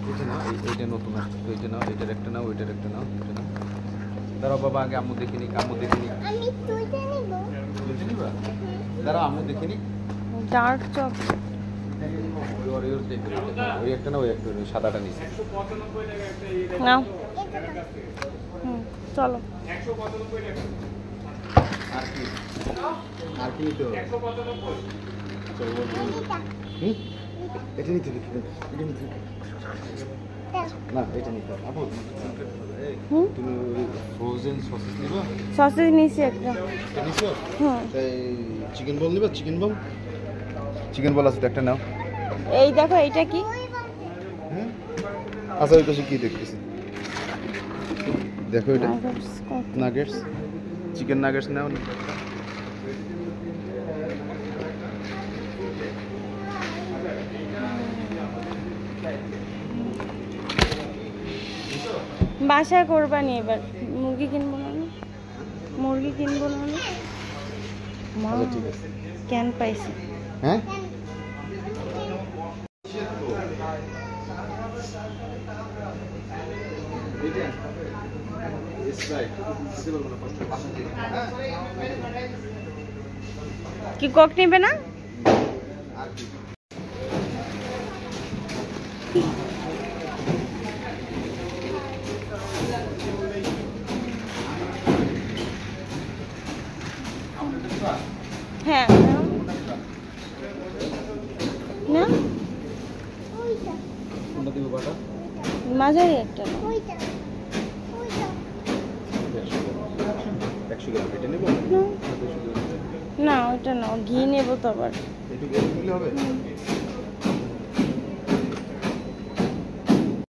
এটা না, এইটা নতুন আসছে তো, এইটা নাও, এটার একটা নাও, ওইটার একটা নাও, এটা নাও। দাঁড়াও বাবা, আগে আম্মু দেখে নিক, আম্মু দেখে নিক। আমি তুইটা নিব। তুইটা নিবা? দাঁড়াও আম্মু দেখে নিক। Dark chocolate. ওই একটা না, ওই একটা, ওই সাদাটা নিচে। নাও। চলো। আর কি? আর কি নিতে হবে? এটা নিতে হবে, এটা নিতে হবে। না, এটা নিতে হবে। আপু, তুমি ফ্রোজেন সসেজ নিবা? সসেজ নিছি একটা। এটা নিছো? হুম। চিকেন বল নিবা? চিকেন বল? চিকেন বল আছে তো, একটা নাও। এই দেখো, এইটা কি? হ্যাঁ, আচ্ছা, ওই পাশে কি দেখতেছি? দেখো এটা নাগেটস, চিকেন নাগেটস নাও। বাসায় কোরবানি এবার মুরগি কিনবো না, মুরগি কিনবো না। মা, আচ্ছা ঠিক আছে। কেন পাইছি? হ্যাঁ, কি কক নেবে না? হ্যাঁ না, কোনটা দিব বাটা? মাঝারি একটা। 100 গ্রাম এটা নেব না ওইটা না, ঘি নেবো তো আবার। একটু নিলে হবে।